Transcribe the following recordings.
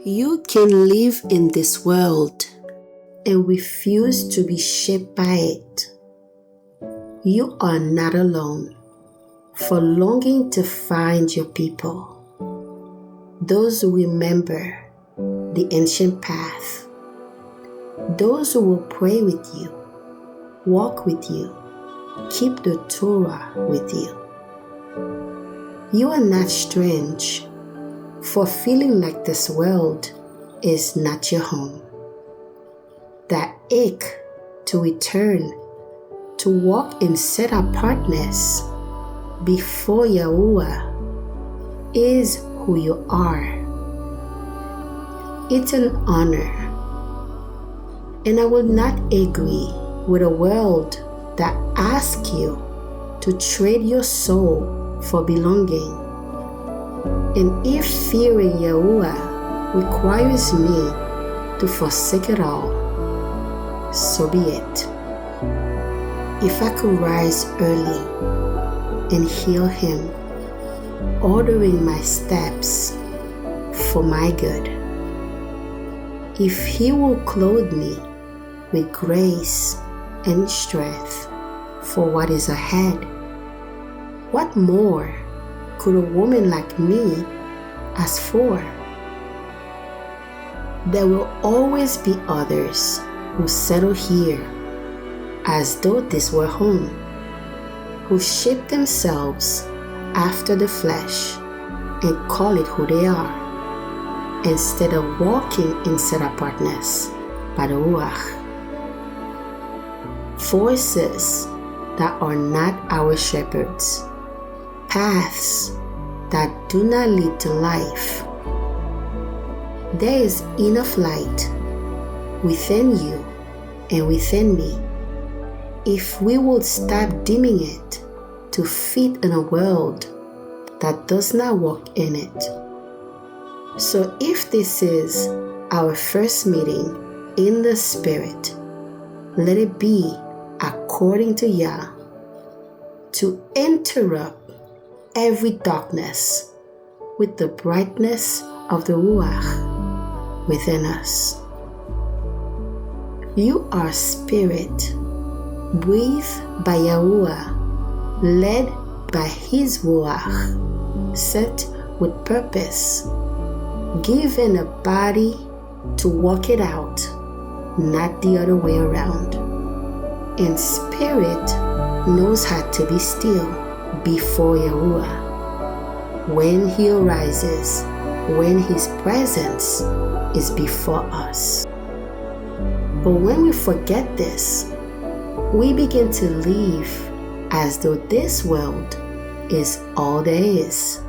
You can live in this world and refuse to be shaped by it. You are not alone for longing to find your people, those who remember the ancient path, those who will pray with you, walk with you, keep the Torah with you. You are not strange for feeling like this world is not your home. That ache to return, to walk in set-apartness before YaHUaH is who you are. It's an honor, and I will not agree with a world that asks you to trade your soul for belonging. And if fearing YaHUaH requires me to forsake it all, so be it. If I could rise early and hear Him ordering my steps for my good, if He will clothe me with grace and strength for what is ahead, what more could a woman like me ask for? There will always be others who settle here as though this were home, who shape themselves after the flesh and call it who they are, instead of walking in set-apartness by the Ruach. Voices that are not our shepherds, paths that do not lead to life. There is enough light within you and within me if we would stop dimming it to fit in a world that does not walk in it. So if this is our first meeting in the Spirit, let it be according to Yah, to interrupt every darkness with the brightness of the Ruach within us. You are spirit, breathed by YaHUaH, led by His Ruach, sent with purpose, given a body to walk it out, not the other way around. And spirit knows how to be still before YaHUaH. When He arises, when His presence is before us. But when we forget this, we begin to live as though this world is all there is,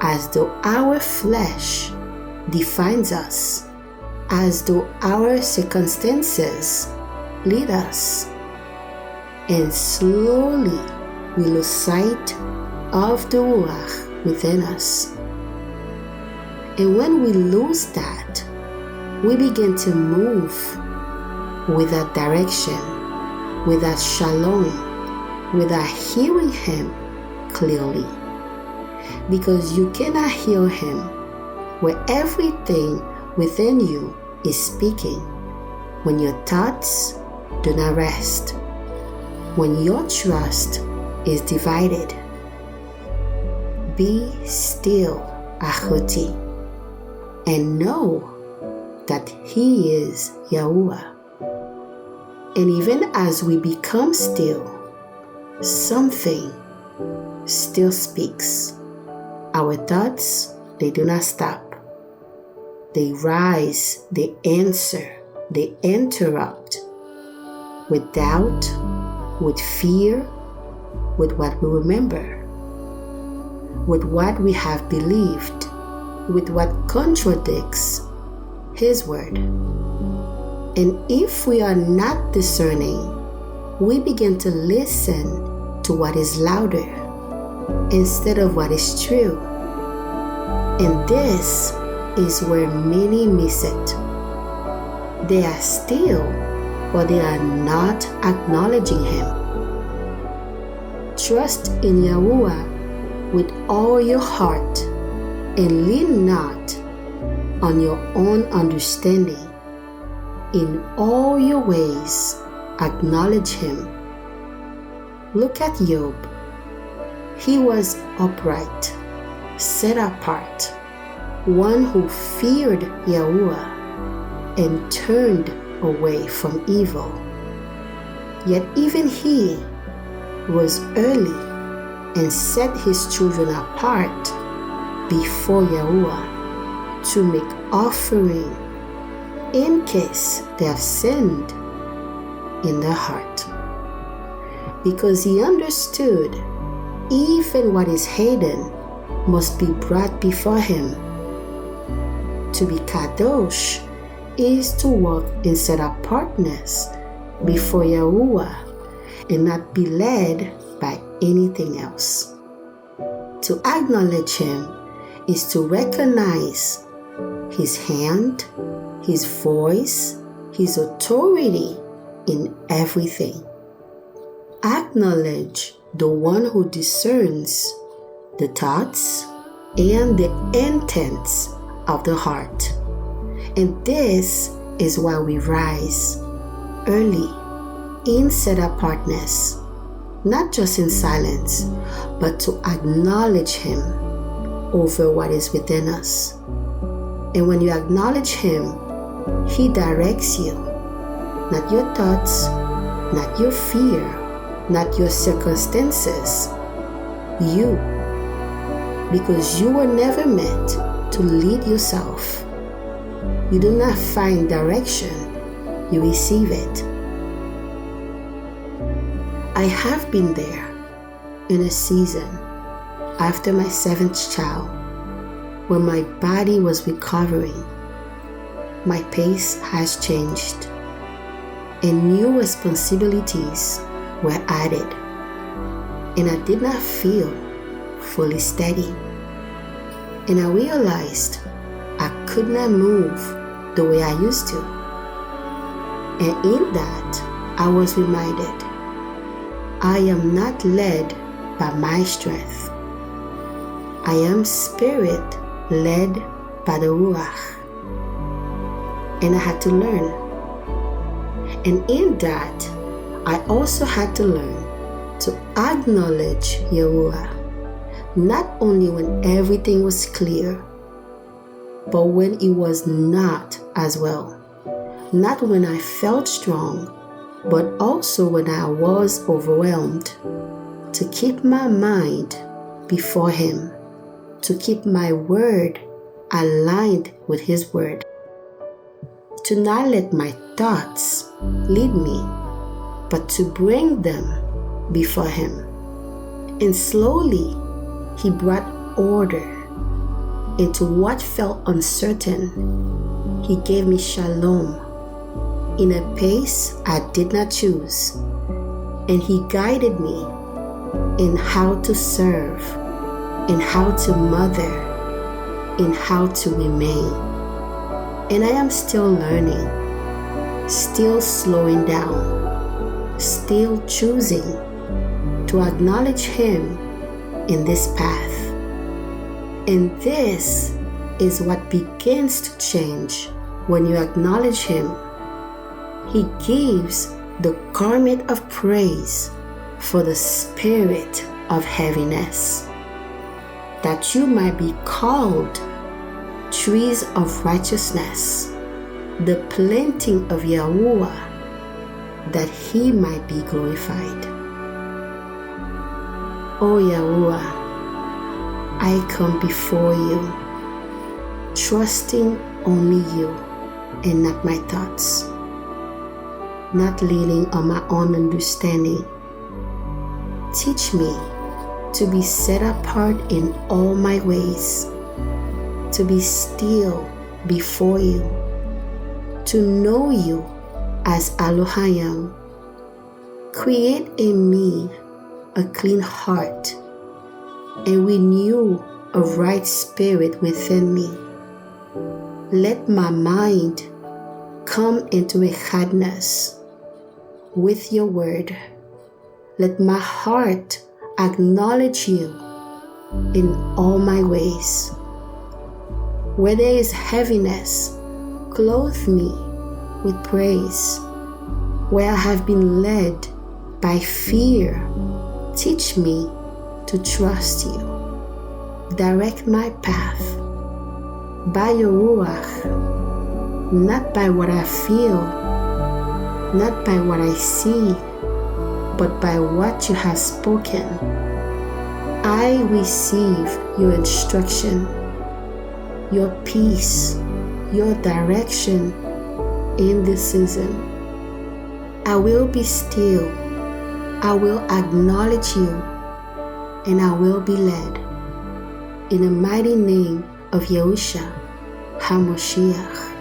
as though our flesh defines us, as though our circumstances lead us, and slowly we lose sight of the Ruach within us. And when we lose that, we begin to move without direction, without Shalom, without hearing Him clearly. Because you cannot hear Him where everything within you is speaking, when your thoughts do not rest, when your trust is divided. Be still, achoti, and know that He is YaHUaH. And even as we become still, something still speaks. Our thoughts, they do not stop. They rise, they answer, they interrupt with doubt, with fear, with what we remember, with what we have believed, with what contradicts His word. And if we are not discerning, we begin to listen to what is louder instead of what is true. And this is where many miss it. They are still, but they are not acknowledging Him. Trust in YaHUaH with all your heart and lean not on your own understanding. In all your ways, acknowledge Him. Look at Job. He was upright, set apart, one who feared YaHUaH and turned away from evil. Yet even he was early and set his children apart before YaHUaH to make offering in case they have sinned in their heart. Because he understood even what is hidden must be brought before him. To be kadosh is to walk in set-apartness before YaHUaH and not be led by anything else. To acknowledge Him is to recognize His hand, His voice, His authority in everything. Acknowledge the one who discerns the thoughts and the intents of the heart. And this is why we rise early in set-apartness, not just in silence, but to acknowledge Him over what is within us. And when you acknowledge Him, He directs you, not your thoughts, not your fear, not your circumstances, you. Because you were never meant to lead yourself. You do not find direction, you receive it. I have been there in a season after my 7th child when my body was recovering. My pace has changed and new responsibilities were added, and I did not feel fully steady. And I realized I could not move the way I used to. And in that, I was reminded, I am not led by my strength. I am spirit led by the Ruach. And I had to learn. And in that, I also had to learn to acknowledge YaHUaH, not only when everything was clear, but when it was not as well. Not when I felt strong, but also when I was overwhelmed. To keep my mind before Him, to keep my word aligned with His word. To not let my thoughts lead me, but to bring them before Him. And slowly, He brought order into what felt uncertain. He gave me shalom in a pace I did not choose. And He guided me in how to serve, in how to mother, in how to remain. And I am still learning, still slowing down, still choosing to acknowledge Him in this path. And this is what begins to change when you acknowledge Him. He gives the garment of praise for the spirit of heaviness, that you might be called trees of righteousness, the planting of YaHUaH, that He might be glorified. O YaHUaH, I come before you, trusting only you and not my thoughts, not leaning on my own understanding. Teach me to be set apart in all my ways, to be still before you, to know you as Elohim. Create in me a clean heart and renew a right spirit within me. Let my mind come into echadness with your word. Let my heart acknowledge you in all my ways. Where there is heaviness, clothe me with praise. Where I have been led by fear, teach me to trust you. Direct my path by your Ruach, not by what I feel, not by what I see, but by what you have spoken. I receive your instruction, your peace, your direction in this season. I will be still. I will acknowledge you, and I will be led. In the mighty name of Yahushua HaMashiach.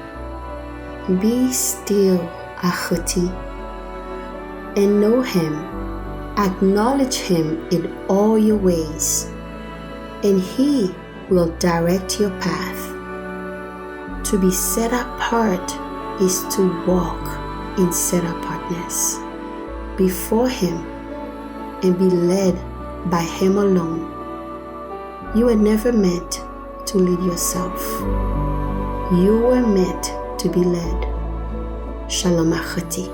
Be still, achoti, and know him. Acknowledge him in all your ways, and he will direct your path. To be set apart is to walk in set-apartness before him and be led by him alone. You were never meant to lead yourself. You were meant to be led. Shalom, achoti.